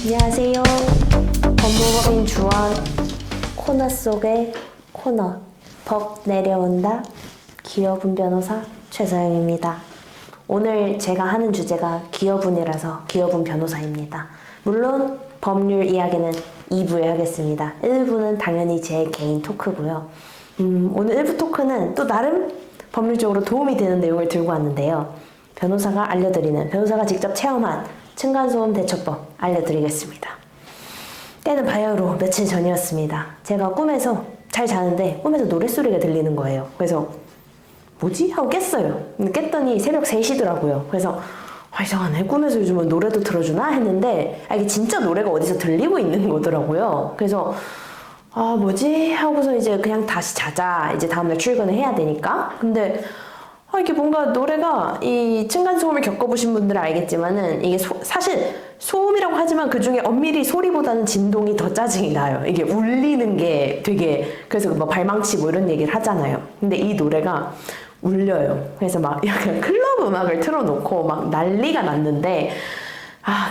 안녕하세요. 법무법인 주원 코너 속의 코너 법 내려온다 기여분 변호사 최서영입니다. 오늘 제가 하는 주제가 기여분이라서 기여분 변호사입니다. 물론 법률 이야기는 2부에 하겠습니다. 1부는 당연히 제 개인 토크고요. 오늘 1부 토크는 또 나름 법률적으로 도움이 되는 내용을 들고 왔는데요. 변호사가 직접 체험한 층간소음 대처법 알려드리겠습니다. 때는 바야흐로 며칠 전이었습니다. 제가 꿈에서 잘 자는데 꿈에서 노랫소리가 들리는 거예요. 그래서 뭐지? 하고 깼어요. 근데 깼더니 새벽 3시더라고요. 그래서 이상하네. 꿈에서 요즘은 노래도 틀어주나? 했는데 이게 진짜 노래가 어디서 들리고 있는 거더라고요. 그래서 뭐지? 하고서 이제 그냥 다시 자자. 이제 다음날 출근을 해야 되니까. 근데 이게 뭔가 노래가 이 층간소음을 겪어보신 분들은 알겠지만은 이게 사실 소음이라고 하지만 그 중에 엄밀히 소리보다는 진동이 더 짜증이 나요. 이게 울리는 게 되게 그래서 뭐 발망치 뭐 이런 얘기를 하잖아요. 근데 이 노래가 울려요. 그래서 막 약간 클럽 음악을 틀어놓고 막 난리가 났는데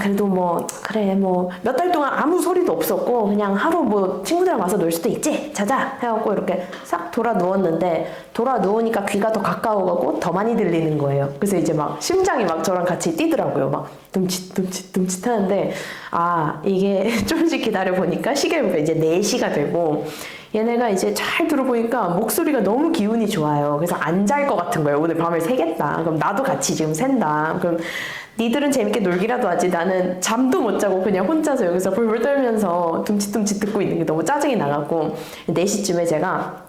그래도 그래 몇 달 동안 아무 소리도 없었고 그냥 하루 친구들이랑 와서 놀 수도 있지 자자 해갖고 이렇게 싹 돌아 누웠는데 돌아 누우니까 귀가 더 가까워가고 더 많이 들리는 거예요. 그래서 이제 막 심장이 막 저랑 같이 뛰더라고요. 막 둠칫 하는데 이게 조금씩 기다려보니까 시계를 보니까 이제 4시가 되고 얘네가 이제 잘 들어보니까 목소리가 너무 기운이 좋아요. 그래서 안 잘 것 같은 거예요. 오늘 밤을 새겠다. 그럼 나도 같이 지금 샌다. 그럼 니들은 재밌게 놀기라도 하지 나는 잠도 못 자고 그냥 혼자서 여기서 불불 떨면서 둠칫둠칫 듣고 있는 게 너무 짜증이 나갖고 4시쯤에 제가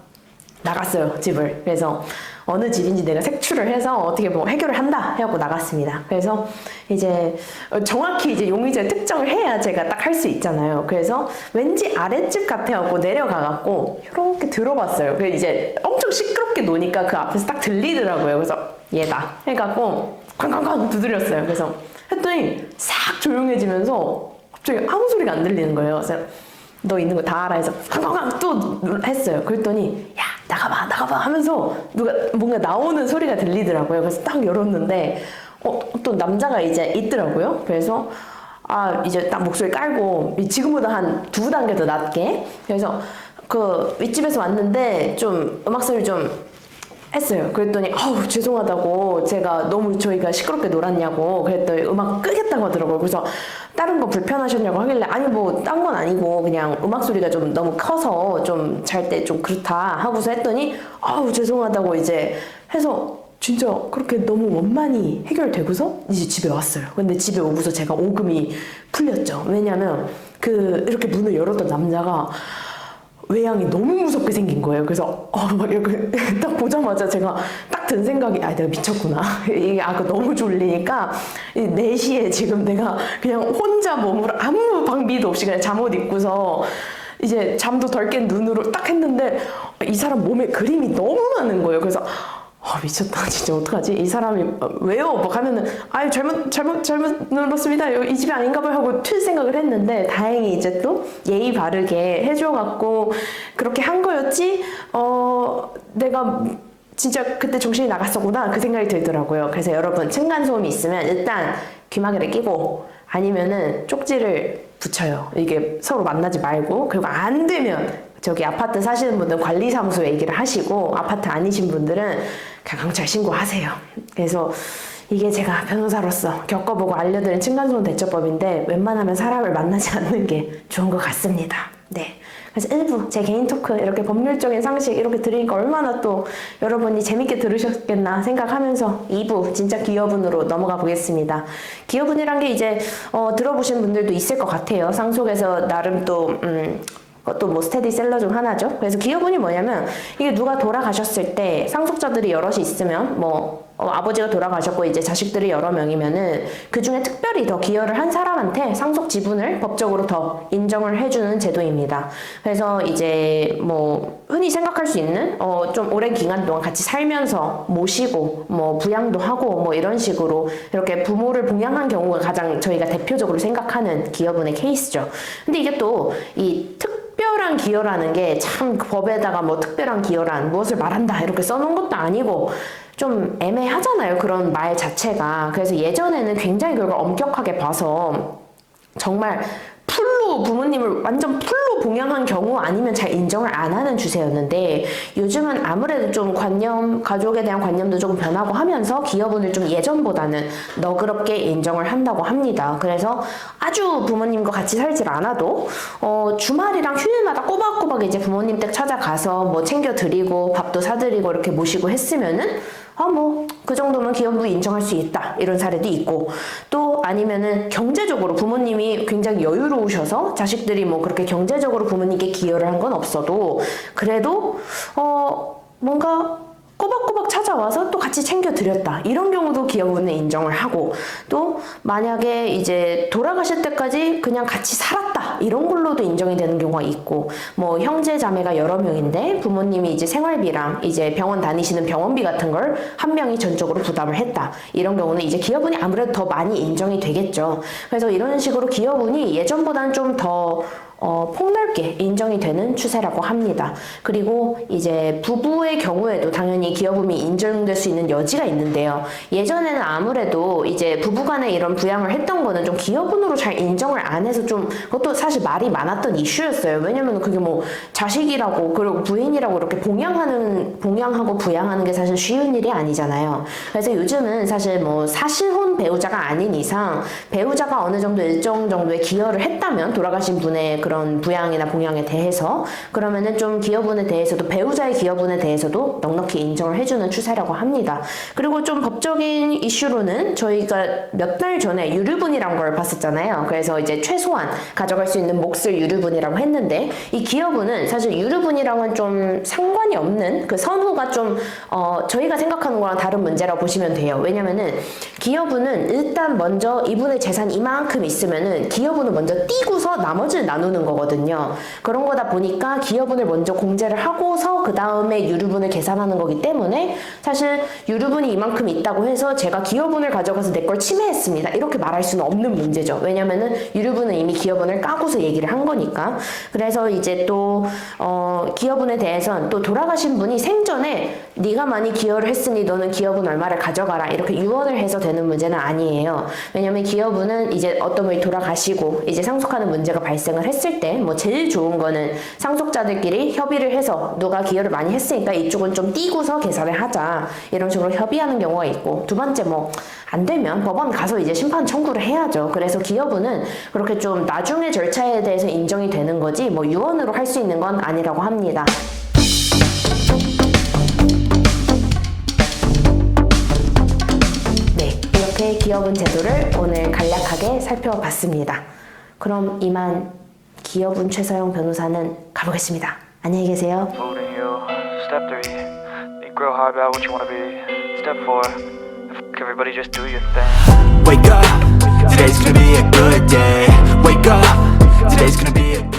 나갔어요, 집을. 그래서 어느 집인지 내가 색출을 해서 어떻게 해결을 한다 해갖고 나갔습니다. 그래서 이제 정확히 이제 용의자를 특정을 해야 제가 딱 할 수 있잖아요. 그래서 왠지 아랫집 같아갖고 내려가갖고 이렇게 들어봤어요. 그래서 이제 엄청 시끄럽게 노니까 그 앞에서 딱 들리더라고요. 그래서 얘다 해갖고 쾅쾅쾅 두드렸어요. 그래서 했더니 싹 조용해지면서 갑자기 아무 소리가 안 들리는 거예요. 그래서 너 있는 거 다 알아 해서 쾅쾅쾅 또 했어요. 그랬더니 야 나가봐 하면서 누가 뭔가 나오는 소리가 들리더라고요. 그래서 딱 열었는데 또 남자가 이제 있더라고요. 그래서 이제 딱 목소리 깔고 지금보다 한 2단계 더 낮게 그래서 그 윗집에서 왔는데 좀 음악 소리 좀 했어요. 그랬더니 죄송하다고 제가 너무 저희가 시끄럽게 놀았냐고 그랬더니 음악 끄겠다고 하더라고요. 그래서 다른 거 불편하셨냐고 하길래 아니 딴 건 아니고 그냥 음악 소리가 좀 너무 커서 좀 잘 때 좀 그렇다 하고서 했더니 죄송하다고 이제 해서 진짜 그렇게 너무 원만히 해결되고서 이제 집에 왔어요. 근데 집에 오고서 제가 오금이 풀렸죠. 왜냐면 이렇게 문을 열었던 남자가 외양이 너무 무섭게 생긴 거예요. 그래서 막 이렇게 딱 보자마자 제가 딱 든 생각이 내가 미쳤구나. 이게 너무 졸리니까 4시에 지금 내가 그냥 혼자 몸으로 아무 방비도 없이 그냥 잠옷 입고서 이제 잠도 덜 깬 눈으로 딱 했는데 이 사람 몸에 그림이 너무 많은 거예요. 그래서 미쳤다. 진짜 어떡하지? 이 사람이 왜요? 막 하면은 잘못 눌렀습니다. 이 집이 아닌가 봐요 하고 튈 생각을 했는데 다행히 이제 또 예의 바르게 해줘갖고 그렇게 한 거였지 내가 진짜 그때 정신이 나갔었구나 그 생각이 들더라고요. 그래서 여러분 층간소음이 있으면 일단 귀마개를 끼고 아니면은 쪽지를 붙여요. 이게 서로 만나지 말고 그리고 안 되면 저기 아파트 사시는 분들은 관리사무소에 얘기를 하시고 아파트 아니신 분들은 그냥 경찰 신고하세요. 그래서 이게 제가 변호사로서 겪어보고 알려드린 층간소음 대처법인데 웬만하면 사람을 만나지 않는 게 좋은 것 같습니다. 네. 그래서 1부 제 개인 토크 이렇게 법률적인 상식 이렇게 드리니까 얼마나 또 여러분이 재밌게 들으셨겠나 생각하면서 2부 진짜 기여분으로 넘어가 보겠습니다. 기여분이란 게 이제 들어보신 분들도 있을 것 같아요. 상속에서 나름 또 그것도 스테디셀러 중 하나죠. 그래서 기여분이 뭐냐면 이게 누가 돌아가셨을 때 상속자들이 여럿이 있으면 아버지가 돌아가셨고 이제 자식들이 여러 명이면은 그 중에 특별히 더 기여를 한 사람한테 상속 지분을 법적으로 더 인정을 해주는 제도입니다. 그래서 이제 흔히 생각할 수 있는 좀 오랜 기간 동안 같이 살면서 모시고 부양도 하고 이런 식으로 이렇게 부모를 봉양한 경우가 가장 저희가 대표적으로 생각하는 기여분의 케이스죠. 근데 이게 또 이 특별한 기여라는 게 참 법에다가 특별한 기여란 무엇을 말한다 이렇게 써놓은 것도 아니고 좀 애매하잖아요. 그런 말 자체가. 그래서 예전에는 굉장히 그걸 엄격하게 봐서 정말 아주 부모님을 완전 풀로 봉양한 경우 아니면 잘 인정을 안 하는 추세였는데 요즘은 아무래도 좀 가족에 대한 관념도 조금 변하고 하면서 기여분을 좀 예전보다는 너그럽게 인정을 한다고 합니다. 그래서 아주 부모님과 같이 살질 않아도 주말이랑 휴일마다 꼬박꼬박 이제 부모님 댁 찾아가서 뭐 챙겨드리고 밥도 사드리고 이렇게 모시고 했으면은 그 정도면 기여부 인정할 수 있다. 이런 사례도 있고, 또 아니면은 경제적으로 부모님이 굉장히 여유로우셔서 자식들이 뭐 그렇게 경제적으로 부모님께 기여를 한 건 없어도, 그래도, 뭔가 꼬박꼬박 찾아와서 또 같이 챙겨드렸다. 이런 경우도 기여부는 인정을 하고, 또 만약에 이제 돌아가실 때까지 그냥 같이 살았다. 이런 걸로도 인정이 되는 경우가 있고, 뭐 형제 자매가 여러 명인데 부모님이 이제 생활비랑 이제 병원 다니시는 병원비 같은 걸 한 명이 전적으로 부담을 했다. 이런 경우는 이제 기여분이 아무래도 더 많이 인정이 되겠죠. 그래서 이런 식으로 기여분이 예전보다는 좀 더 폭넓게 인정이 되는 추세라고 합니다. 그리고 이제 부부의 경우에도 당연히 기여분이 인정될 수 있는 여지가 있는데요. 예전에는 아무래도 이제 부부간에 이런 부양을 했던 거는 좀 기여분으로 잘 인정을 안 해서 좀 그것도 사실 말이 많았던 이슈였어요. 왜냐면 그게 뭐 자식이라고 그리고 부인이라고 이렇게 봉양하고 부양하는 게 사실 쉬운 일이 아니잖아요. 그래서 요즘은 사실 뭐 사실혼 배우자가 아닌 이상 배우자가 어느 정도 일정 정도의 기여를 했다면 돌아가신 분의 그런 부양이나 봉양에 대해서 그러면은 좀 기여분에 대해서도 배우자의 기여분에 대해서도 넉넉히 인정을 해주는 추세라고 합니다. 그리고 좀 법적인 이슈로는 저희가 몇 달 전에 유류분이란 걸 봤었잖아요. 그래서 이제 최소한 가져갈 수 있는 몫을 유류분이라고 했는데 이 기여분은 사실 유류분이랑은 좀 상관이 없는 그 선후가 좀 저희가 생각하는 거랑 다른 문제라고 보시면 돼요. 왜냐면은 기여분은 일단 먼저 이분의 재산 이만큼 있으면은 기여분을 먼저 띄고서 나머지를 나누는 거거든요. 그런 거다 보니까 기여분을 먼저 공제를 하고서 그 다음에 유류분을 계산하는 거기 때문에 사실 유류분이 이만큼 있다고 해서 제가 기여분을 가져가서 내 걸 침해했습니다. 이렇게 말할 수는 없는 문제죠. 왜냐면은 유류분은 이미 기여분을 까고서 얘기를 한 거니까. 그래서 이제 또 기여분에 대해서는 또 돌아가신 분이 생전에 네가 많이 기여를 했으니 너는 기여분 얼마를 가져가라 이렇게 유언을 해서 되는 문제는 아니에요. 왜냐면 기여분은 이제 어떤 분이 돌아가시고 이제 상속하는 문제가 발생을 했을 때 뭐 제일 좋은 거는 상속자들끼리 협의를 해서 누가 기여를 많이 했으니까 이쪽은 좀 띄고서 계산을 하자 이런 식으로 협의하는 경우가 있고, 두 번째 뭐 안 되면 법원 가서 이제 심판 청구를 해야죠. 그래서 기여분은 그렇게 좀 나중에 절차에 대해서 인정이 되는 거지 뭐 유언으로 할 수 있는 건 아니라고 합니다. 네, 이렇게 기여분 제도를 오늘 간략하게 살펴봤습니다. 그럼 이만 기여분 최서영 변호사는 가보겠습니다. 안녕히 계세요. Step 3, think real hard about what you wanna be. Step 4, everybody just do your thing. Wake up, today's gonna be a good day. Wake up, today's gonna be a